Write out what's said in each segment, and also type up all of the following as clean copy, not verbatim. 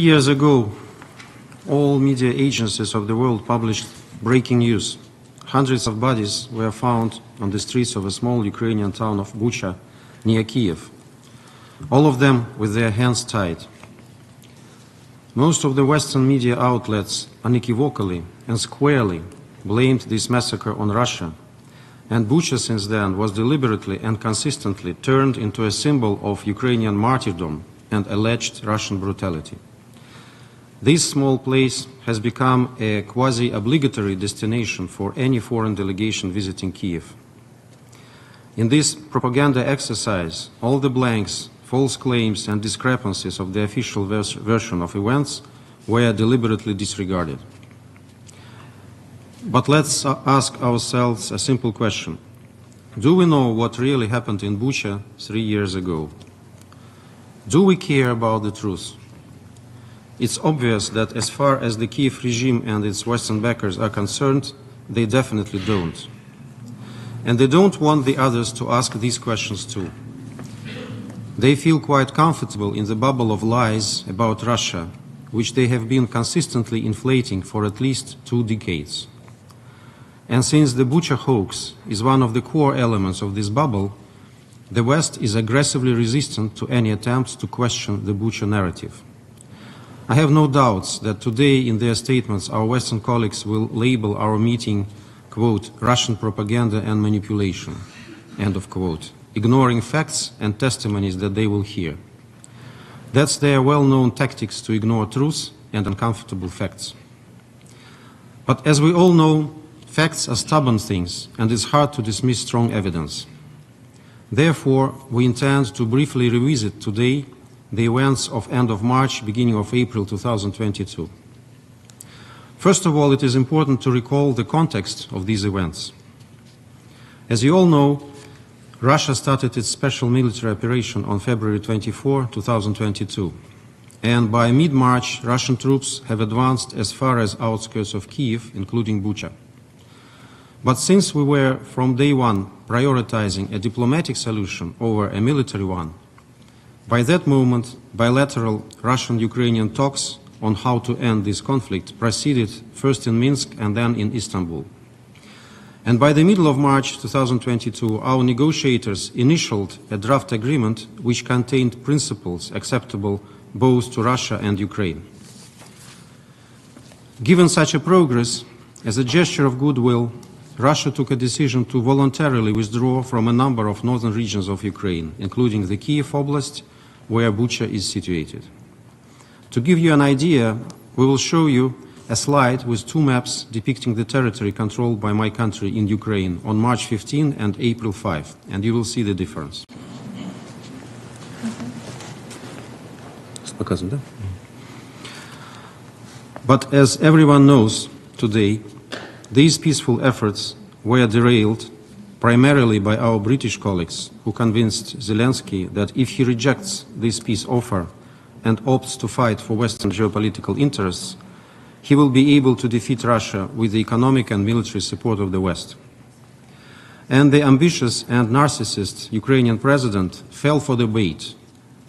years ago, all media agencies of the world published breaking news. Hundreds of bodies were found on the streets of a small Ukrainian town of Bucha, near Kyiv, all of them with their hands tied. Most of the Western media outlets unequivocally and squarely blamed this massacre on Russia, and Bucha since then was deliberately and consistently turned into a symbol of Ukrainian martyrdom and alleged Russian brutality. This small place has become a quasi-obligatory destination for any foreign delegation visiting Kyiv. In this propaganda exercise, all the blanks, false claims and discrepancies of the official version of events were deliberately disregarded. But let's ask ourselves a simple question. Do we know what really happened in Bucha 3 years ago? Do we care about the truth? It's obvious that as far as the Kyiv regime and its Western backers are concerned, they definitely don't. And they don't want the others to ask these questions too. They feel quite comfortable in the bubble of lies about Russia, which they have been consistently inflating for at least 2 decades. And since the Bucha hoax is one of the core elements of this bubble, the West is aggressively resistant to any attempts to question the Bucha narrative. I have no doubts that today in their statements our Western colleagues will label our meeting, quote, Russian propaganda and manipulation, end of quote, ignoring facts and testimonies that they will hear. That's their well-known tactics to ignore truth and uncomfortable facts. But as we all know, facts are stubborn things, and it's hard to dismiss strong evidence. Therefore, we intend to briefly revisit today the events of end of March, beginning of April 2022. First of all, it is important to recall the context of these events. As you all know, Russia started its special military operation on February 24, 2022. And by mid-March, Russian troops have advanced as far as outskirts of Kyiv, including Bucha. But since we were from day one prioritizing a diplomatic solution over a military one, by that moment, bilateral Russian-Ukrainian talks on how to end this conflict proceeded first in Minsk and then in Istanbul. And by the middle of March 2022, our negotiators initialed a draft agreement which contained principles acceptable both to Russia and Ukraine. Given such a progress, as a gesture of goodwill, Russia took a decision to voluntarily withdraw from a number of northern regions of Ukraine, including the Kyiv Oblast, where Bucha is situated. To give you an idea, we will show you a slide with 2 maps depicting the territory controlled by my country in Ukraine on March 15 and April 5, and you will see the difference. But as everyone knows today, these peaceful efforts were derailed primarily by our British colleagues who convinced Zelensky that if he rejects this peace offer and opts to fight for Western geopolitical interests, he will be able to defeat Russia with the economic and military support of the West. And the ambitious and narcissist Ukrainian president fell for the bait,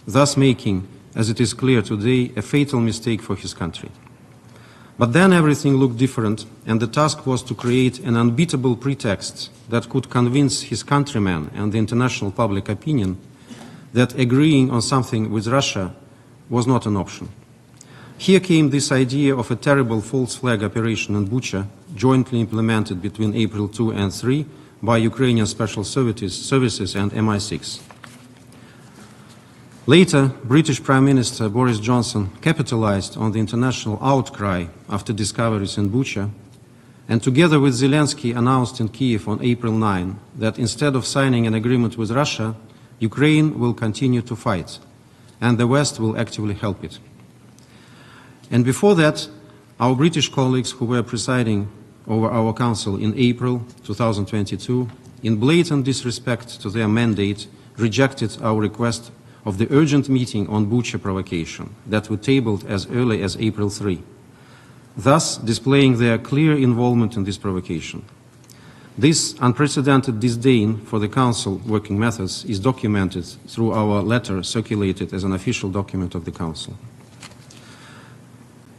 thus making, as it is clear today, a fatal mistake for his country. But then everything looked different, and the task was to create an unbeatable pretext that could convince his countrymen and the international public opinion that agreeing on something with Russia was not an option. Here came this idea of a terrible false flag operation in Bucha, jointly implemented between April 2 and 3 by Ukrainian Special Services and MI6. Later, British Prime Minister Boris Johnson capitalized on the international outcry after discoveries in Bucha, and together with Zelensky announced in Kyiv on April 9 that instead of signing an agreement with Russia, Ukraine will continue to fight, and the West will actively help it. And before that, our British colleagues who were presiding over our Council in April 2022, in blatant disrespect to their mandate, rejected our request of the urgent meeting on Bucha Provocation that we tabled as early as April 3, thus displaying their clear involvement in this provocation. This unprecedented disdain for the Council working methods is documented through our letter circulated as an official document of the Council.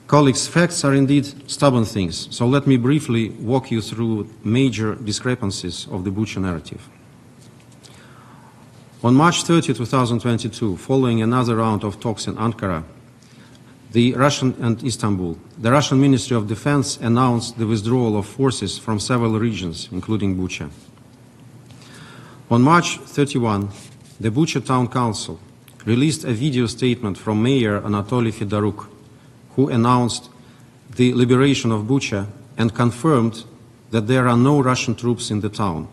Colleagues, facts are indeed stubborn things, so let me briefly walk you through major discrepancies of the Bucha narrative. On March 30, 2022, following another round of talks in Ankara, the Russian Ministry of Defense announced the withdrawal of forces from several regions, including Bucha. On March 31, the Bucha Town Council released a video statement from Mayor Anatoly Fedoruk, who announced the liberation of Bucha and confirmed that there are no Russian troops in the town,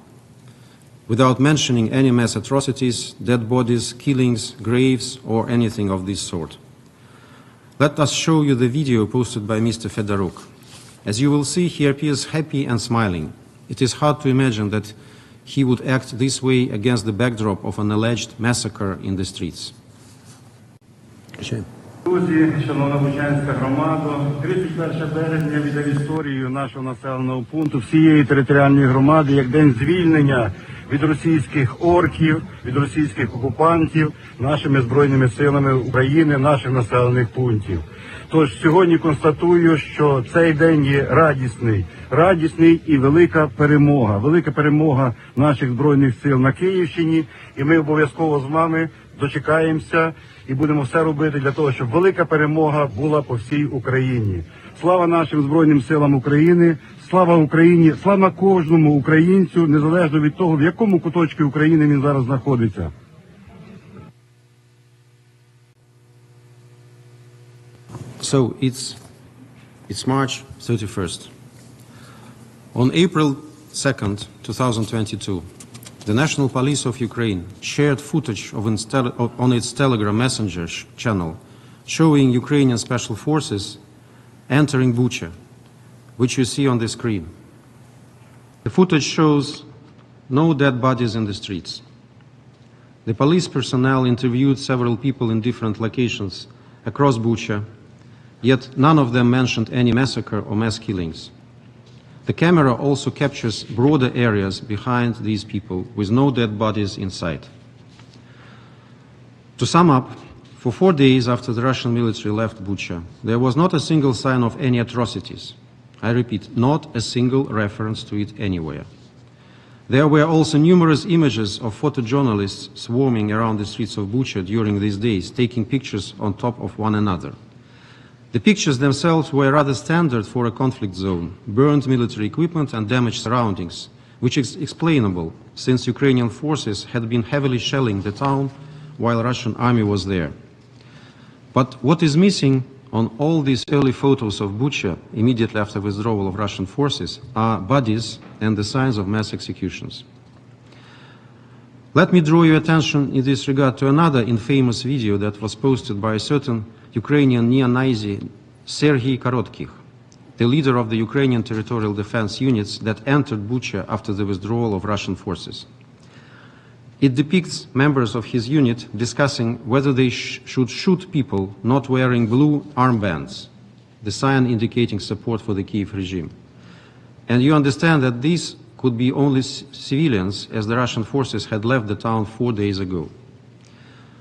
without mentioning any mass atrocities, dead bodies, killings, graves, or anything of this sort. Let us show you the video posted by Mr. Fedoruk. As you will see, he appears happy and smiling. It is hard to imagine that he would act this way against the backdrop of an alleged massacre in the streets. Друзі, шановна бучанська громада, 31 березня віде в історію нашого населеного пункту всієї територіальної громади як день звільнення від російських орків, від російських окупантів нашими Збройними силами України, наших населених пунктів. Тож сьогодні констатую, що цей день є радісний і велика перемога наших Збройних сил на Київщині, і ми обов'язково з вами дочекаємося і будемо все робити для того, щоб велика перемога була по всій Україні. Слава нашим Збройним силам України, слава Україні, слава кожному українцю, незалежно від того, в якому куточку України він зараз знаходиться. So it's March 31st. On April 2nd, 2022, the National Police of Ukraine shared footage on its Telegram Messenger channel showing Ukrainian special forces entering Bucha, which you see on the screen. The footage shows no dead bodies in the streets. The police personnel interviewed several people in different locations across Bucha, yet none of them mentioned any massacre or mass killings. The camera also captures broader areas behind these people with no dead bodies in sight. To sum up, for 4 days after the Russian military left Bucha, there was not a single sign of any atrocities. I repeat, not a single reference to it anywhere. There were also numerous images of photojournalists swarming around the streets of Bucha during these days, taking pictures on top of one another. The pictures themselves were rather standard for a conflict zone: burned military equipment and damaged surroundings, which is explainable since Ukrainian forces had been heavily shelling the town while the Russian army was there. But what is missing on all these early photos of Bucha immediately after withdrawal of Russian forces are bodies and the signs of mass executions. Let me draw your attention in this regard to another infamous video that was posted by a certain Ukrainian neo-Nazi Serhiy Korotkikh, the leader of the Ukrainian territorial defense units that entered Bucha after the withdrawal of Russian forces. It depicts members of his unit discussing whether they should shoot people not wearing blue armbands, the sign indicating support for the Kyiv regime. And you understand that these could be only civilians, as the Russian forces had left the town 4 days ago.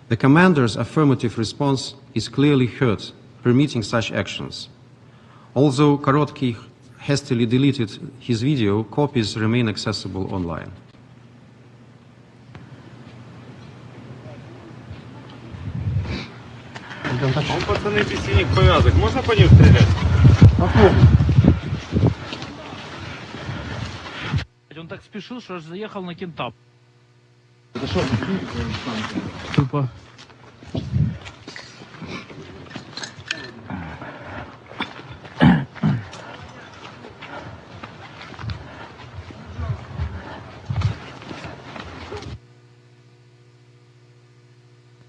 The commander's affirmative response is clearly heard, permitting such actions. Although Korotkikh hastily deleted his video, copies remain accessible online. Он пацаны без синих повязок, можно по ним стрелять? Он так спешил, что аж заехал на кентап. Это что? Тупо.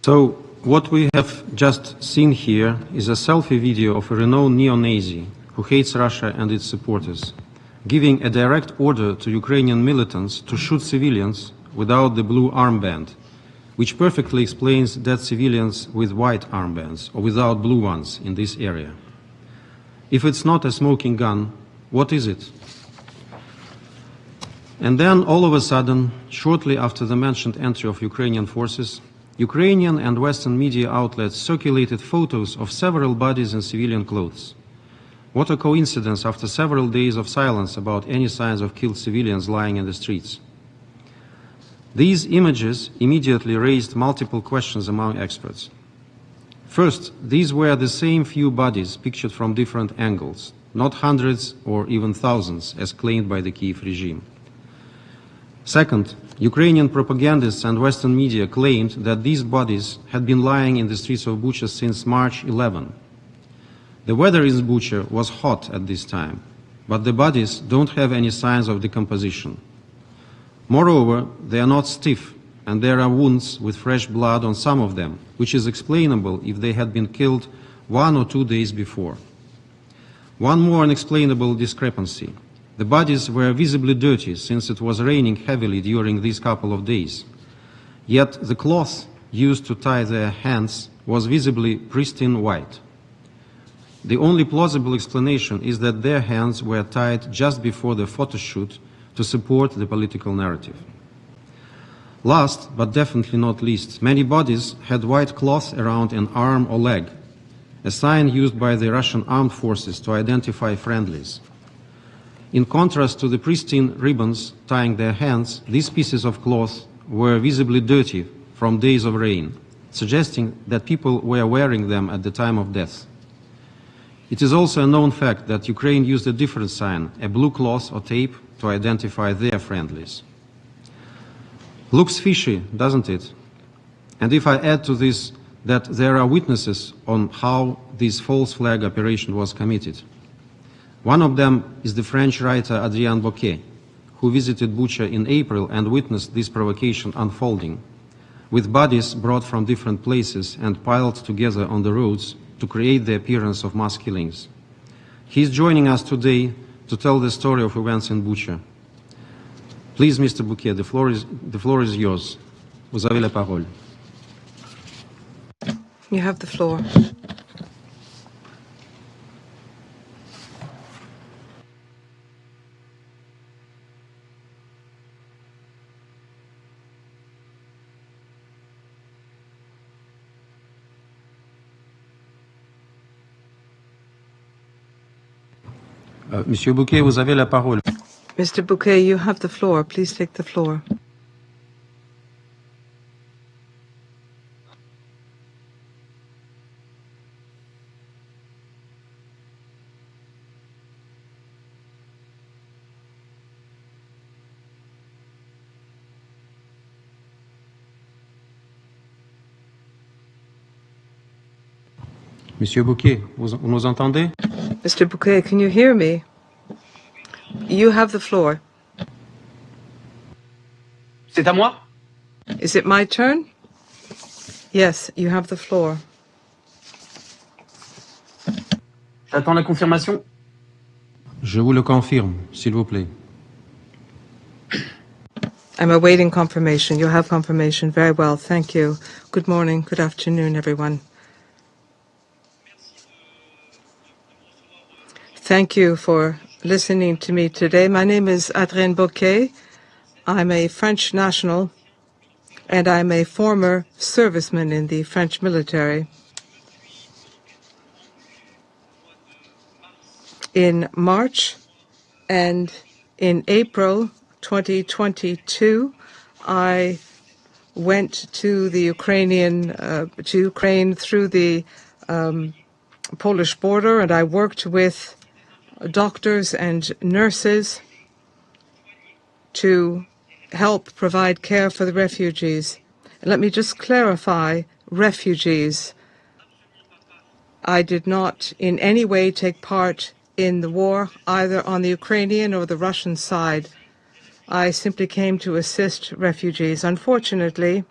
So, what we have just seen here is a selfie video of a renowned neo-Nazi who hates Russia and its supporters, giving a direct order to Ukrainian militants to shoot civilians without the blue armband, which perfectly explains dead civilians with white armbands or without blue ones in this area. If it's not a smoking gun, what is it? And then, all of a sudden, shortly after the mentioned entry of Ukrainian forces, Ukrainian and Western media outlets circulated photos of several bodies in civilian clothes, What a coincidence after several days of silence about any signs of killed civilians lying in the streets. These images immediately raised multiple questions among experts. First, these were the same few bodies pictured from different angles, not hundreds or even thousands as claimed by the Kyiv regime. Second, Ukrainian propagandists and Western media claimed that these bodies had been lying in the streets of Bucha since March 11. The weather in Bucha was hot at this time, but the bodies don't have any signs of decomposition. Moreover, they are not stiff, and there are wounds with fresh blood on some of them, which is explainable if they had been killed 1 or 2 days before. One more unexplainable discrepancy. The bodies were visibly dirty since it was raining heavily during these couple of days. Yet the cloth used to tie their hands was visibly pristine white. The only plausible explanation is that their hands were tied just before the photo shoot to support the political narrative. Last, but definitely not least, many bodies had white cloth around an arm or leg, a sign used by the Russian armed forces to identify friendlies. In contrast to the pristine ribbons tying their hands, these pieces of cloth were visibly dirty from days of rain, suggesting that people were wearing them at the time of death. It is also a known fact that Ukraine used a different sign, a blue cloth or tape, to identify their friendlies. Looks fishy, doesn't it? And if I add to this that there are witnesses on how this false flag operation was committed. One of them is the French writer Adrien Bocquet, who visited Bucha in April and witnessed this provocation unfolding, with bodies brought from different places and piled together on the roads to create the appearance of mass killings. He is joining us today to tell the story of events in Bucha. Please, Mr. Bouquet, the floor is yours. Vous avez la parole. You have the floor. Monsieur Bouquet, vous avez la parole. Mr. Bouquet, you have the floor. Please take the floor. Monsieur Bouquet, vous nous entendez? Mr. Bouquet, can you hear me? You have the floor. C'est à moi? Is it my turn? Yes, you have the floor. J'attends la confirmation. Je vous le confirme, s'il vous plaît. I'm awaiting confirmation. You have confirmation. Very well. Thank you. Good morning. Good afternoon, everyone. Thank you for listening to me today. My name is Adrien Bocquet. I'm a French national, and I'm a former serviceman in the French military. In March and in April 2022, I went to the Ukraine through the Polish border, and I worked with doctors and nurses to help provide care for the refugees. And let me just clarify, refugees. I did not in any way take part in the war, either on the Ukrainian or the Russian side. I simply came to assist refugees. Unfortunately,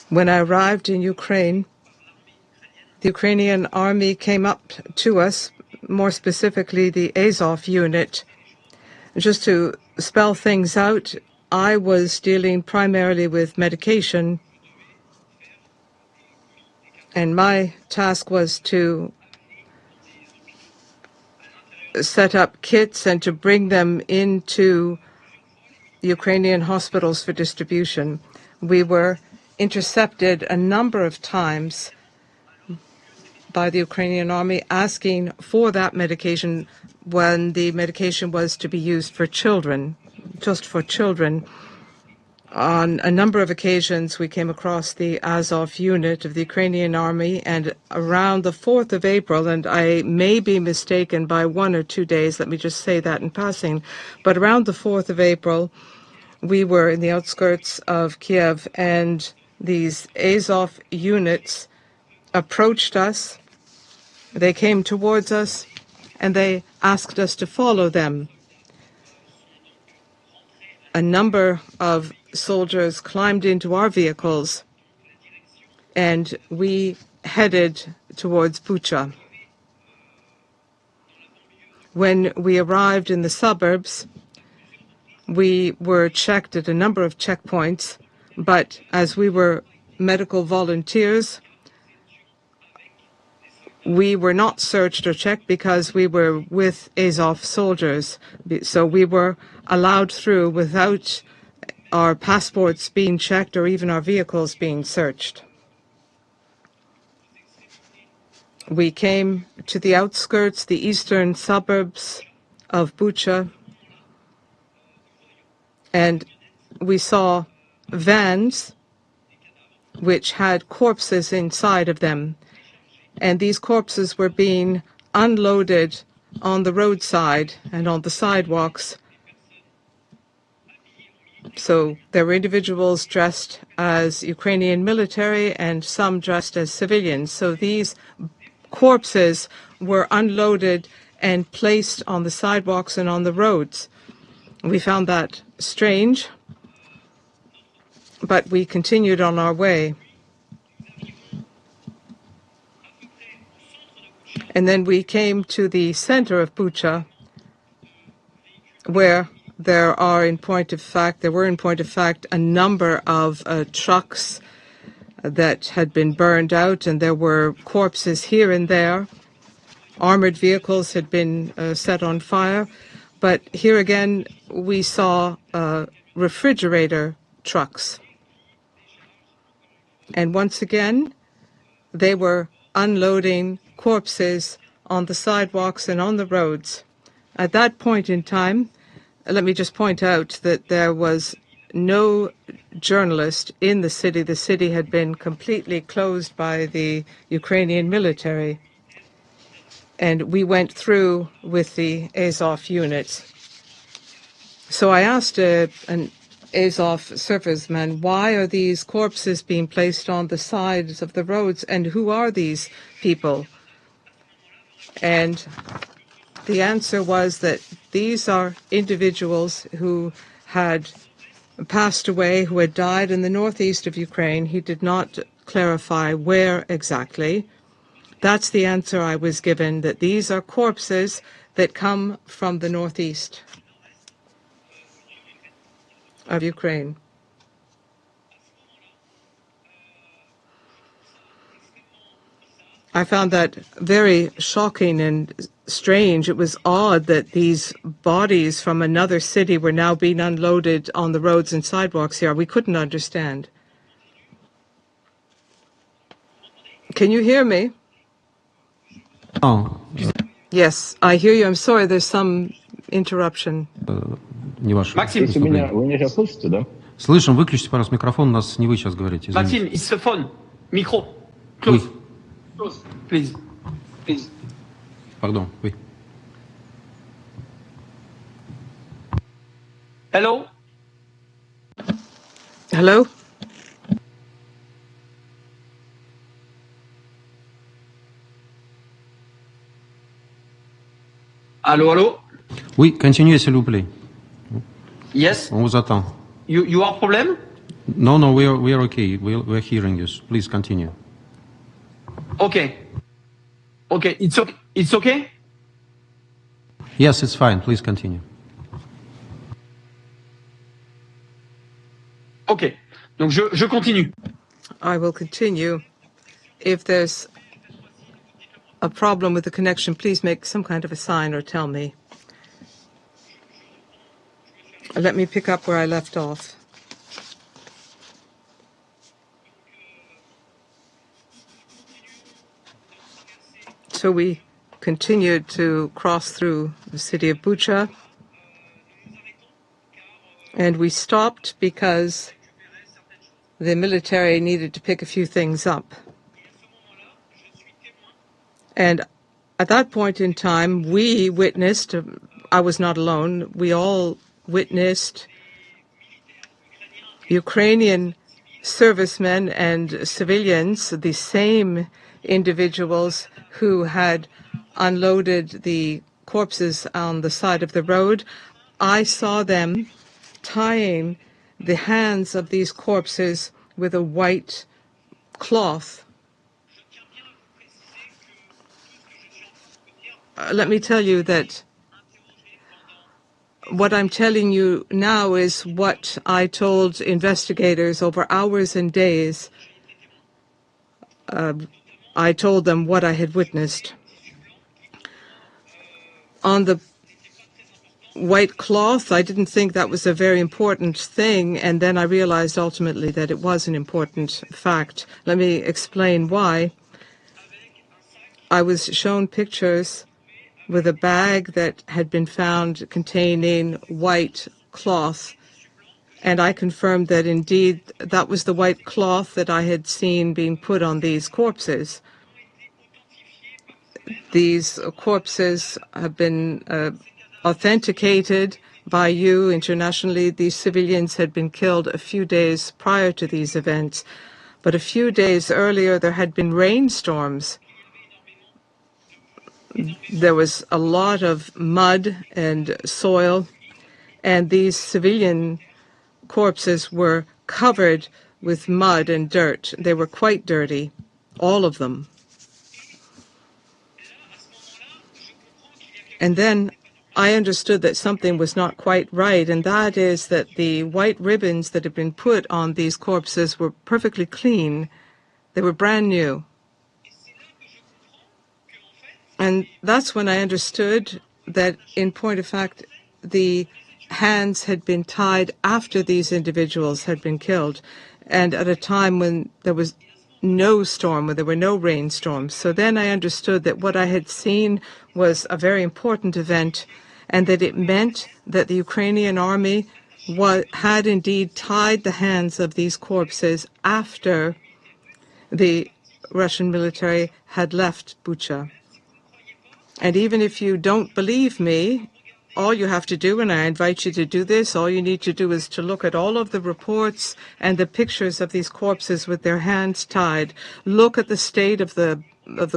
when I arrived in Ukraine, the Ukrainian army came up to us, more specifically the Azov unit. Just to spell things out, I was dealing primarily with medication, and my task was to set up kits and to bring them into Ukrainian hospitals for distribution. We were intercepted a number of times by the Ukrainian army asking for that medication when the medication was to be used for children, just for children. On a number of occasions, we came across the Azov unit of the Ukrainian army, and around the 4th of April, and I may be mistaken by 1 or 2 days, let me just say that in passing, but around the 4th of April, we were in the outskirts of Kyiv, and these Azov units approached us. They came towards us, and they asked us to follow them. A number of soldiers climbed into our vehicles, and we headed towards Bucha. When we arrived in the suburbs, we were checked at a number of checkpoints, but as we were medical volunteers, we were not searched or checked because we were with Azov soldiers. So we were allowed through without our passports being checked or even our vehicles being searched. We came to the outskirts, the eastern suburbs of Bucha, and we saw vans which had corpses inside of them. And these corpses were being unloaded on the roadside and on the sidewalks. So there were individuals dressed as Ukrainian military and some dressed as civilians. So these corpses were unloaded and placed on the sidewalks and on the roads. We found that strange, but we continued on our way. And then we came to the center of Bucha, where there were in point of fact a number of trucks that had been burned out, and there were corpses here and there. Armored vehicles had been set on fire, but here again we saw refrigerator trucks. And once again, they were unloading corpses on the sidewalks and on the roads. At that point in time, let me just point out that there was no journalist in the city. The city had been completely closed by the Ukrainian military. And we went through with the Azov units. So I asked an Azov serviceman, why are these corpses being placed on the sides of the roads, and who are these people? And the answer was that these are individuals who had passed away, who had died in the northeast of Ukraine. He did not clarify where exactly. That's the answer I was given, that these are corpses that come from the northeast of Ukraine. I found that very shocking and strange. It was odd that these bodies from another city were now being unloaded on the roads and sidewalks here. We couldn't understand. Can you hear me? Oh. Yes, I hear you. I'm sorry, there's some interruption. Не ваше. Максим, Вы меня сейчас слышите, да? Слышим, выключите, пожалуйста, микрофон, у нас не вы сейчас говорите. Извините. Maxime, it's the phone. Micro. Close. Oui. Close, please. Please. Pardon, oui. Hello? Hello? Allô, allô? Oui, continuez, s'il vous plaît. Yes? On vous attend. You have problem? No, we are okay. We're hearing you. Please continue. Okay. Okay, it's okay. It's okay? Yes, it's fine. Please continue. Okay. Donc je continue. I will continue. If there's a problem with the connection, please make some kind of a sign or tell me. Let me pick up where I left off. So we continued to cross through the city of Bucha, and we stopped because the military needed to pick a few things up. And at that point in time, we witnessed, I was not alone, we all witnessed Ukrainian servicemen and civilians, the same individuals who had unloaded the corpses on the side of the road. I saw them tying the hands of these corpses with a white cloth. Let me tell you that what I'm telling you now is what I told investigators over hours and days. I told them what I had witnessed. On the white cloth, I didn't think that was a very important thing, and then I realized ultimately that it was an important fact. Let me explain why. I was shown pictures with a bag that had been found containing white cloth, and I confirmed that indeed that was the white cloth that I had seen being put on these corpses. These corpses have been authenticated by you internationally. These civilians had been killed a few days prior to these events, but a few days earlier there had been rainstorms. There was a lot of mud and soil, and these civilian corpses were covered with mud and dirt. They were quite dirty, all of them. And then I understood that something was not quite right, and that is that the white ribbons that had been put on these corpses were perfectly clean. They were brand new. And that's when I understood that, in point of fact, the hands had been tied after these individuals had been killed, and at a time when there was no storm, when there were no rainstorms. So then I understood that what I had seen was a very important event, and that it meant that the Ukrainian army had indeed tied the hands of these corpses after the Russian military had left Bucha. And even if you don't believe me, all you have to do, and I invite you to do this, all you need to do is to look at all of the reports and the pictures of these corpses with their hands tied. Look at the state of the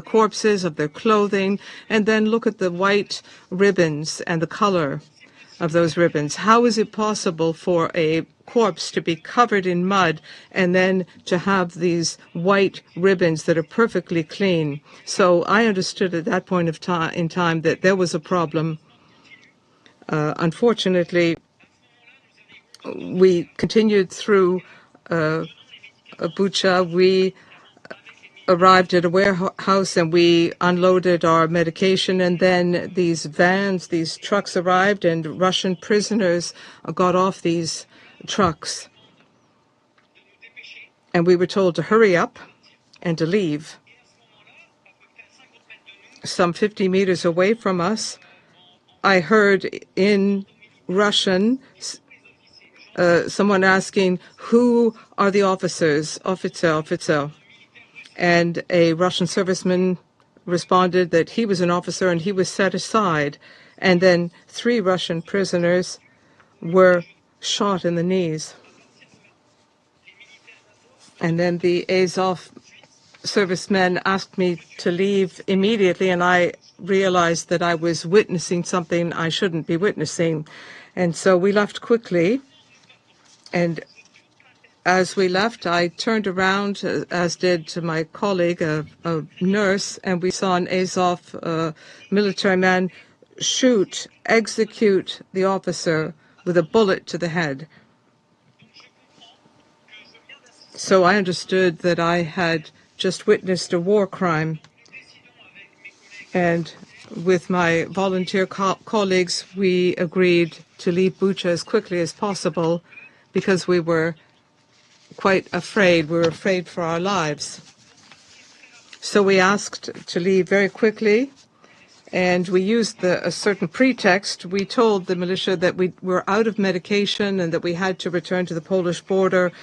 corpses, of their clothing, and then look at the white ribbons and the color of those ribbons. How is it possible for a corpse to be covered in mud and then to have these white ribbons that are perfectly clean? So I understood at that point in time that there was a problem. Unfortunately, we continued through Bucha. We arrived at a warehouse and we unloaded our medication, and then these vans, these trucks arrived, and Russian prisoners got off these trucks. And we were told to hurry up and to leave. Some 50 meters away from us, I heard in Russian someone asking, "Who are the officers? Officer." And a Russian serviceman responded that he was an officer and he was set aside. And then 3 Russian prisoners were shot in the knees. And then the Azov servicemen asked me to leave immediately, and I realized that I was witnessing something I shouldn't be witnessing. And so we left quickly, and as we left, I turned around, as did my colleague, a nurse, and we saw an Azov military man execute the officer with a bullet to the head. So I understood that I had just witnessed a war crime. And with my volunteer colleagues, we agreed to leave Bucha as quickly as possible because we were quite afraid. We were afraid for our lives. So we asked to leave very quickly, and we used a certain pretext. We told the militia that we were out of medication and that we had to return to the Polish border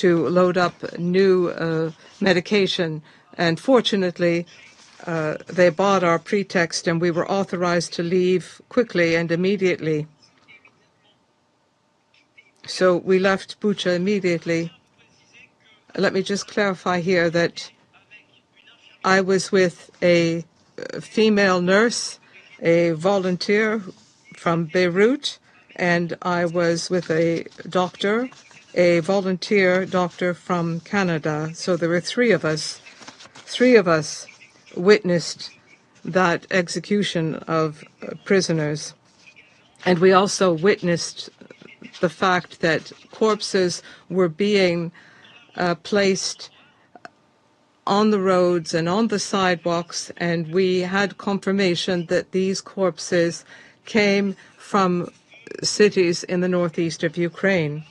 to load up new medication. And fortunately, they bought our pretext, and we were authorized to leave quickly and immediately. So we left Bucha immediately. Let me just clarify here that I was with a female nurse, a volunteer from Beirut, and I was with a doctor, a volunteer doctor from Canada. So there were three of us. Three of us witnessed that execution of prisoners. And we also witnessed the fact that corpses were being placed on the roads and on the sidewalks, and we had confirmation that these corpses came from cities in the northeast of Ukraine.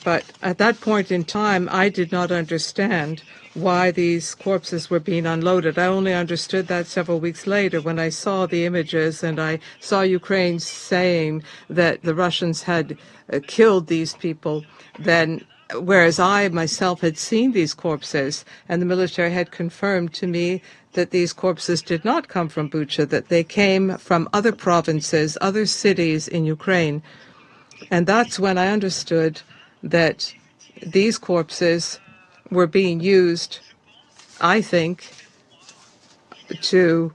But at that point in time, I did not understand why these corpses were being unloaded. I only understood that several weeks later when I saw the images and I saw Ukraine saying that the Russians had killed these people. Then, whereas I myself had seen these corpses, and the military had confirmed to me that these corpses did not come from Bucha, that they came from other provinces, other cities in Ukraine. And that's when I understood that these corpses were being used, I think, to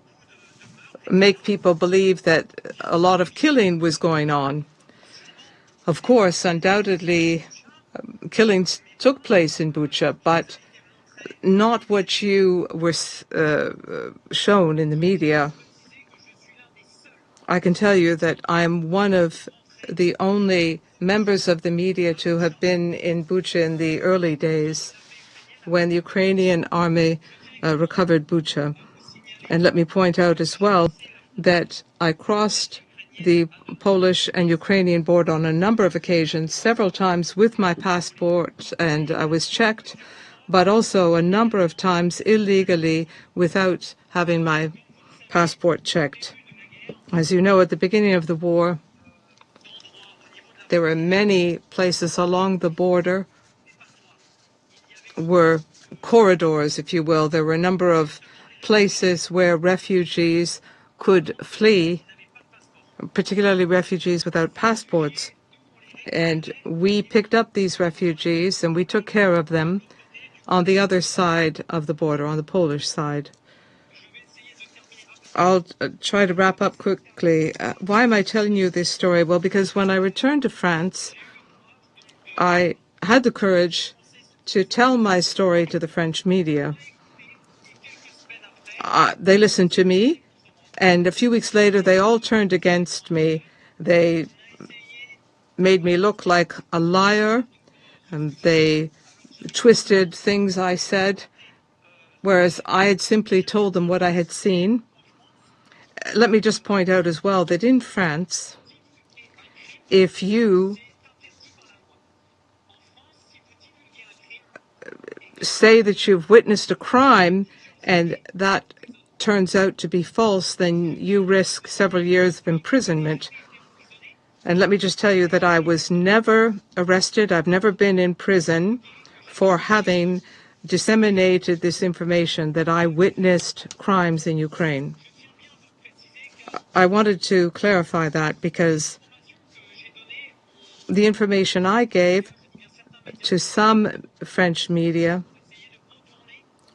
make people believe that a lot of killing was going on. Of course, undoubtedly, killings took place in Bucha, but not what you were shown in the media. I can tell you that I'm one of the only members of the media to have been in Bucha in the early days when the Ukrainian army recovered Bucha. And let me point out as well that I crossed the Polish and Ukrainian border on a number of occasions, several times with my passport, and I was checked, but also a number of times illegally without having my passport checked. As you know, at the beginning of the war, there were many places along the border were corridors, if you will. There were a number of places where refugees could flee, particularly refugees without passports. And we picked up these refugees and we took care of them on the other side of the border, on the Polish side. I'll try to wrap up quickly. Why am I telling you this story? Well, because when I returned to France, I had the courage to tell my story to the French media. They listened to me, and a few weeks later, they all turned against me. They made me look like a liar, and they twisted things I said, whereas I had simply told them what I had seen. Let me just point out as well that in France, if you say that you've witnessed a crime and that turns out to be false, then you risk several years of imprisonment. And let me just tell you that I was never arrested. I've never been in prison for having disseminated this information that I witnessed crimes in Ukraine. I wanted to clarify that because the information I gave to some French media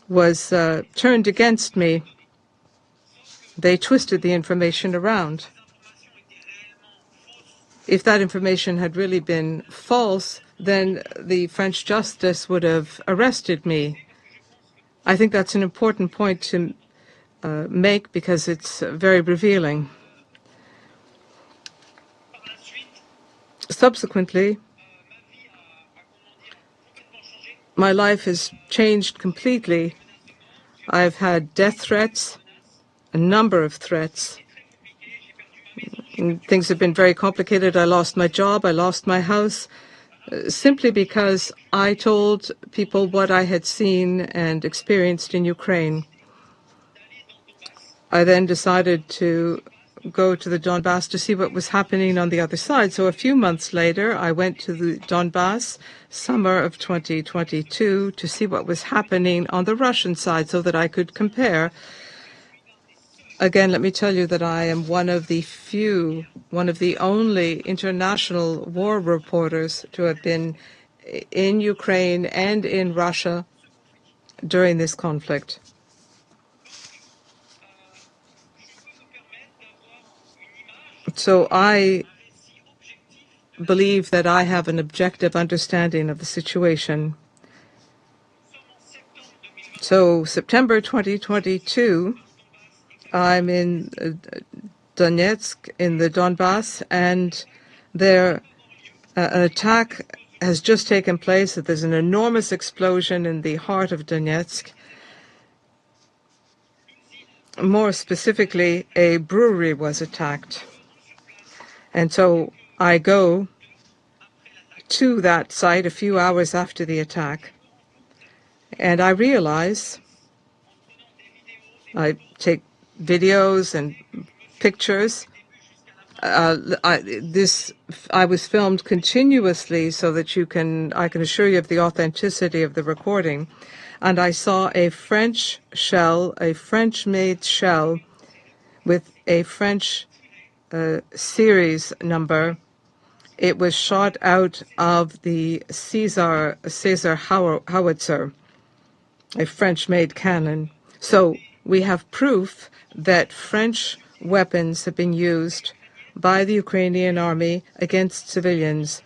was turned against me. They twisted the information around. If that information had really been false, then the French justice would have arrested me. I think that's an important point to make because it's very revealing. Subsequently, my life has changed completely. I've had death threats, a number of threats. Things have been very complicated. I lost my job, I lost my house, simply because I told people what I had seen and experienced in Ukraine. I then decided to go to the Donbass to see what was happening on the other side. So a few months later, I went to the Donbass, summer of 2022, to see what was happening on the Russian side so that I could compare. Again, let me tell you that I am one of the only international war reporters to have been in Ukraine and in Russia during this conflict. So I believe that I have an objective understanding of the situation. So September 2022, I'm in Donetsk, in the Donbass, and there an attack has just taken place. There's an enormous explosion in the heart of Donetsk. More specifically, a brewery was attacked. And so I go to that site a few hours after the attack, and I realize, I take videos and pictures. I was filmed continuously so that I can assure you of the authenticity of the recording. And I saw a French shell, a French-made shell with a French series number. It was shot out of the Caesar howitzer, a French-made cannon. So we have proof that French weapons have been used by the Ukrainian army against civilians,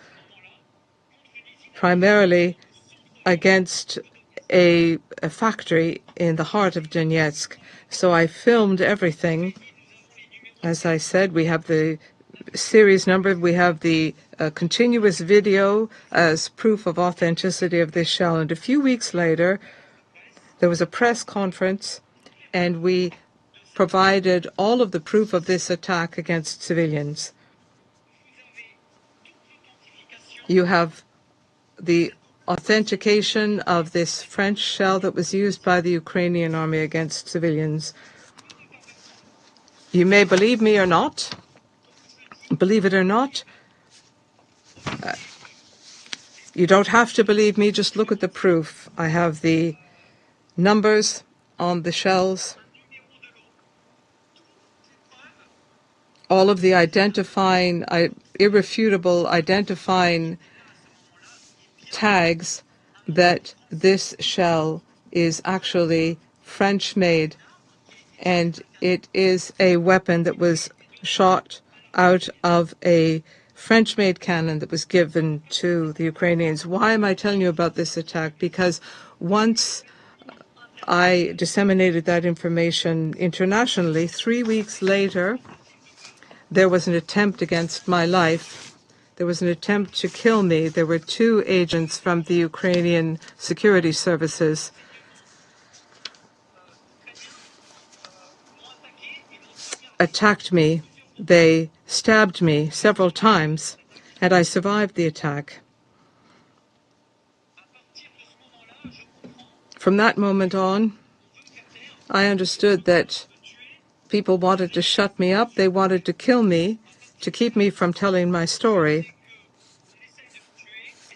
primarily against a factory in the heart of Donetsk. So I filmed everything. As I said, we have the series number, we have the continuous video as proof of authenticity of this shell. And a few weeks later, there was a press conference, and we provided all of the proof of this attack against civilians. You have the authentication of this French shell that was used by the Ukrainian army against civilians. You may believe me or not. Believe it or not, you don't have to believe me, just look at the proof. I have the numbers on the shells, all of the irrefutable identifying tags that this shell is actually French-made, and it is a weapon that was shot out of a French-made cannon that was given to the Ukrainians. Why am I telling you about this attack? Because once I disseminated that information internationally, 3 weeks later, there was an attempt against my life. There was an attempt to kill me. There were 2 agents from the Ukrainian security services attacked me. They stabbed me several times, and I survived the attack. From that moment on, I understood that people wanted to shut me up. They wanted to kill me, to keep me from telling my story.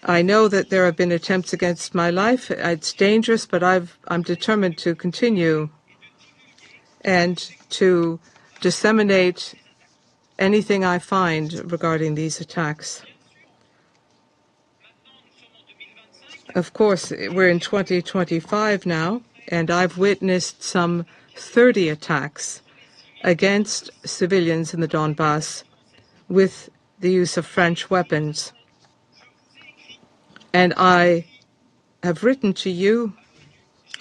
I know that there have been attempts against my life. It's dangerous, but I'm determined to continue and to disseminate anything I find regarding these attacks. Of course, we're in 2025 now, and I've witnessed some 30 attacks against civilians in the Donbass with the use of French weapons. And I have written to you,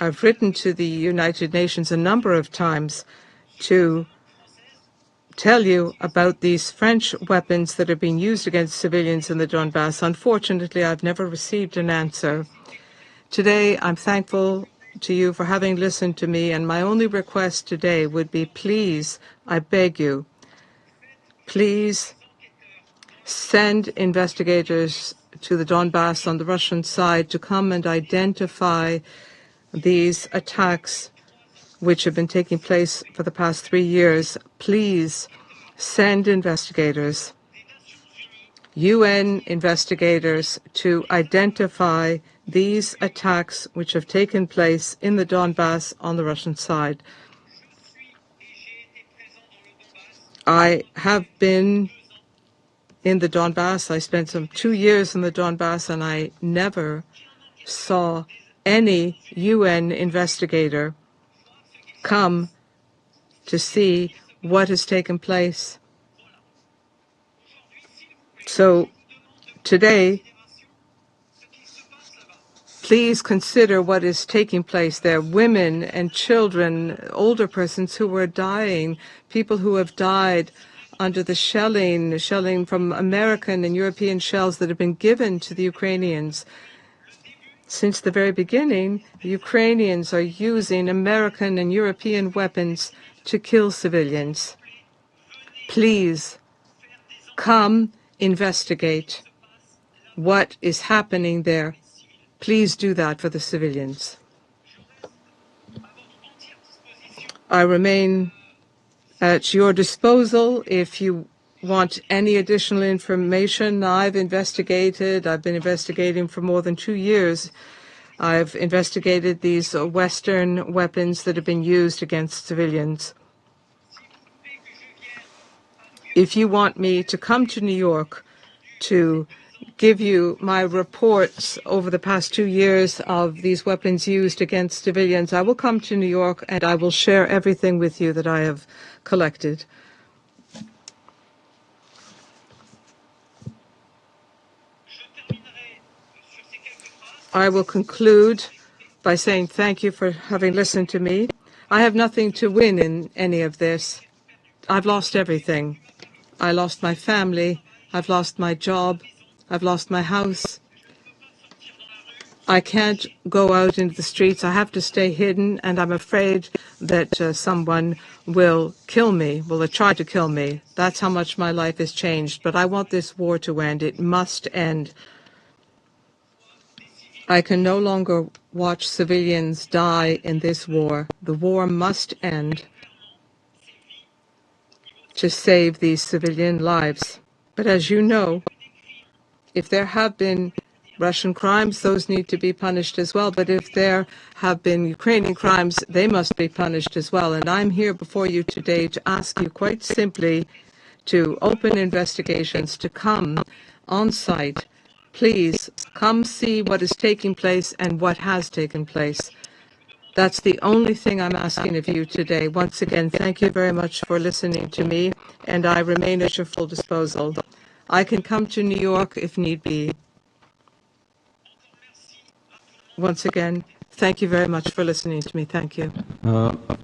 I've written to the United Nations a number of times to tell you about these French weapons that are being used against civilians in the Donbass. Unfortunately, I've never received an answer. Today, I'm thankful to you for having listened to me, and my only request today would be, please, I beg you, please send investigators to the Donbass on the Russian side to come and identify these attacks which have been taking place for the past 3 years, please send investigators, UN investigators, to identify these attacks which have taken place in the Donbass on the Russian side. I have been in the Donbass. I spent some 2 years in the Donbass, and I never saw any UN investigator come to see what has taken place. So today, please consider what is taking place there. Women and children, older persons who were dying, people who have died under the shelling from American and European shells that have been given to the Ukrainians. Since the very beginning, the Ukrainians are using American and European weapons to kill civilians. Please come investigate what is happening there. Please do that for the civilians. I remain at your disposal if you want any additional information. I've been investigating for more than 2 years. I've investigated these Western weapons that have been used against civilians. If you want me to come to New York to give you my reports over the past 2 years of these weapons used against civilians, I will come to New York and I will share everything with you that I have collected. I will conclude by saying thank you for having listened to me. I have nothing to win in any of this. I've lost everything. I lost my family. I've lost my job. I've lost my house. I can't go out into the streets. I have to stay hidden, and I'm afraid that someone will kill me, will try to kill me. That's how much my life has changed. But I want this war to end. It must end. I can no longer watch civilians die in this war. The war must end to save these civilian lives. But as you know, if there have been Russian crimes, those need to be punished as well. But if there have been Ukrainian crimes, they must be punished as well. And I'm here before you today to ask you quite simply to open investigations, to come on site. Please come see what is taking place and what has taken place. That's the only thing I'm asking of you today. Once again, thank you very much for listening to me, and I remain at your full disposal. I can come to New York if need be. Once again, thank you very much for listening to me. Thank you.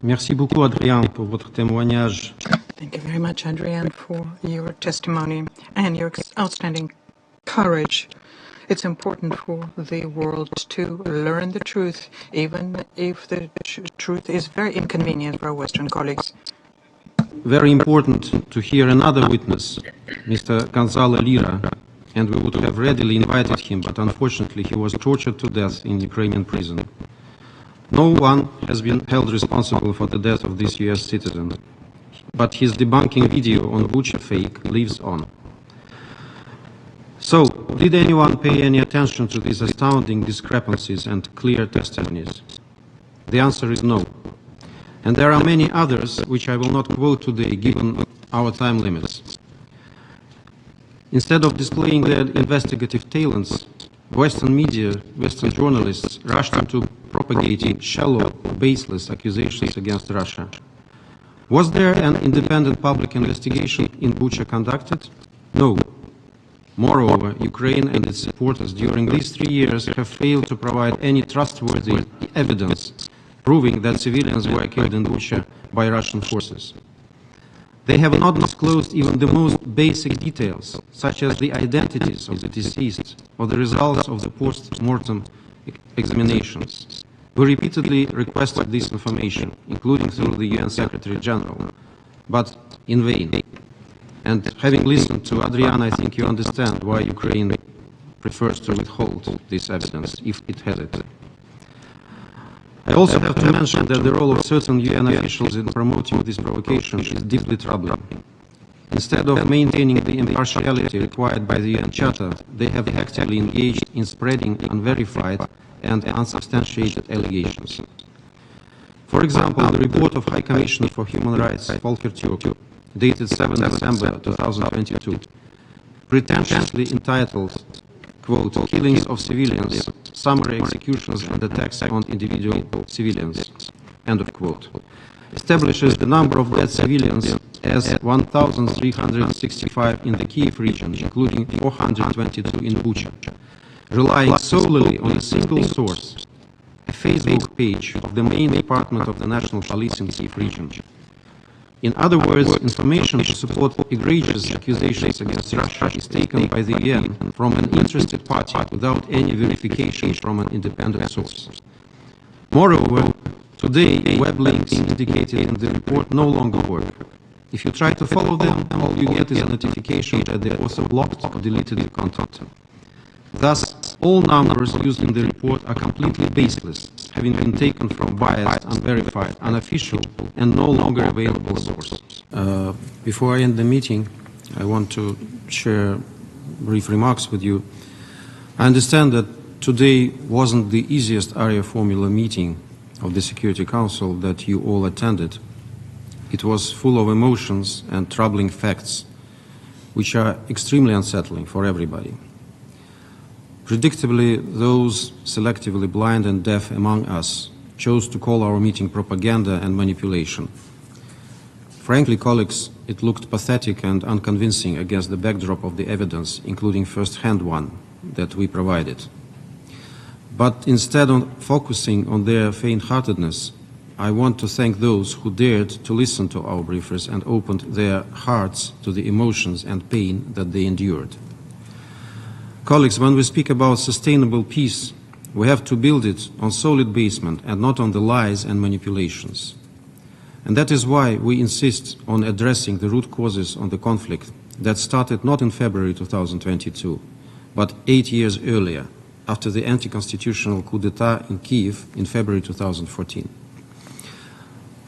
Merci beaucoup, Adrien, pour votre témoignage. Thank you very much, Adrian, for your testimony and your outstanding courage. It's important for the world to learn the truth, even if the truth is very inconvenient for our Western colleagues. Very important to hear another witness, Mr. Gonzalo Lira, and we would have readily invited him, but unfortunately he was tortured to death in Ukrainian prison. No one has been held responsible for the death of this US citizen, but his debunking video on Bucha fake lives on. So, did anyone pay any attention to these astounding discrepancies and clear testimonies? The answer is no. And there are many others which I will not quote today given our time limits. Instead of displaying their investigative talents, Western media, Western journalists rushed into propagating shallow, baseless accusations against Russia. Was there an independent public investigation in Bucha conducted? No. Moreover, Ukraine and its supporters during these 3 years have failed to provide any trustworthy evidence proving that civilians were killed in Bucha by Russian forces. They have not disclosed even the most basic details, such as the identities of the deceased or the results of the post-mortem examinations. We repeatedly requested this information, including through the UN Secretary General, but in vain. And having listened to Adrian, I think you understand why Ukraine prefers to withhold this evidence, if it has it. I also have to mention that the role of certain UN officials in promoting this provocation is deeply troubling. Instead of maintaining the impartiality required by the UN Charter, they have actively engaged in spreading unverified and unsubstantiated allegations. For example, the report of High Commissioner for Human Rights, Volker Türk, dated 7 December 2022, pretentiously entitled, quote, "Killings of civilians, summary executions and attacks on individual civilians," end of quote, establishes the number of dead civilians as 1,365 in the Kyiv region, including 422 in Bucha, relying solely on a single source, a Facebook page of the main department of the National Police in Kyiv region. In other words, information to support egregious accusations against Russia is taken by the UN from an interested party without any verification from an independent source. Moreover, today, web links indicated in the report no longer work. If you try to follow them, all you get is a notification that the author blocked or deleted the content. Thus, all numbers used in the report are completely baseless, having been taken from biased, unverified, unofficial, and no longer available sources. Before I end the meeting, I want to share brief remarks with you. I understand that today wasn't the easiest area formula meeting of the Security Council that you all attended. It was full of emotions and troubling facts, which are extremely unsettling for everybody. Predictably, those selectively blind and deaf among us chose to call our meeting propaganda and manipulation. Frankly, colleagues, it looked pathetic and unconvincing against the backdrop of the evidence, including first-hand one, that we provided. But instead of focusing on their faint-heartedness, I want to thank those who dared to listen to our briefers and opened their hearts to the emotions and pain that they endured. Colleagues, when we speak about sustainable peace, we have to build it on solid basement and not on the lies and manipulations. And that is why we insist on addressing the root causes of the conflict that started not in February 2022, but 8 years earlier, after the anti-constitutional coup d'etat in Kyiv in February 2014.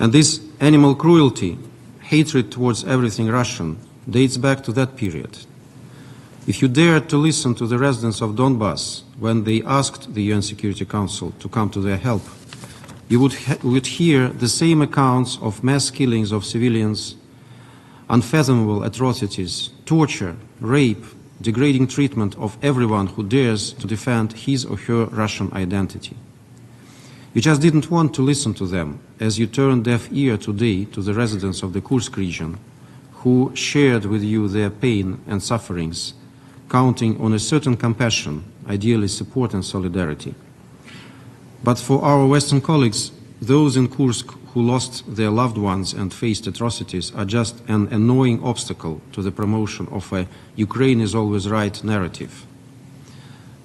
And this animal cruelty, hatred towards everything Russian, dates back to that period. If you dared to listen to the residents of Donbass when they asked the UN Security Council to come to their help, you would hear the same accounts of mass killings of civilians, unfathomable atrocities, torture, rape, degrading treatment of everyone who dares to defend his or her Russian identity. You just didn't want to listen to them, as you turned deaf ear today to the residents of the Kursk region, who shared with you their pain and sufferings, counting on a certain compassion, ideally support and solidarity. But for our Western colleagues, those in Kursk who lost their loved ones and faced atrocities are just an annoying obstacle to the promotion of a Ukraine is always right narrative.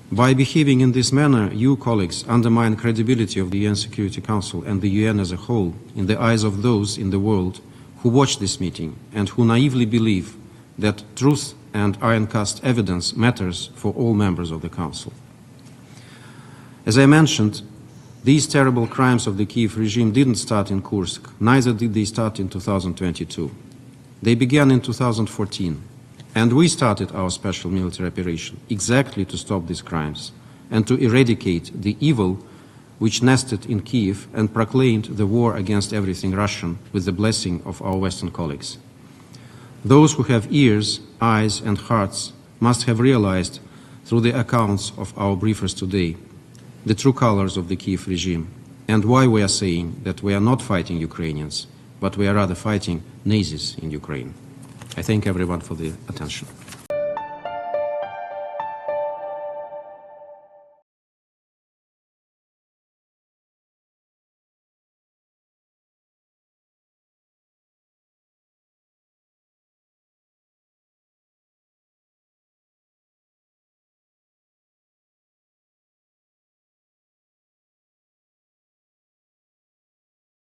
By behaving in this manner, you, colleagues, undermine credibility of the UN Security Council and the UN as a whole in the eyes of those in the world who watch this meeting and who naively believe that truth and iron-cast evidence matters for all members of the Council. As I mentioned, these terrible crimes of the Kyiv regime didn't start in Kursk, neither did they start in 2022. They began in 2014, and we started our special military operation exactly to stop these crimes and to eradicate the evil which nested in Kyiv and proclaimed the war against everything Russian with the blessing of our Western colleagues. Those who have ears, eyes and hearts must have realized through the accounts of our briefers today the true colors of the Kyiv regime and why we are saying that we are not fighting Ukrainians, but we are rather fighting Nazis in Ukraine. I thank everyone for the attention.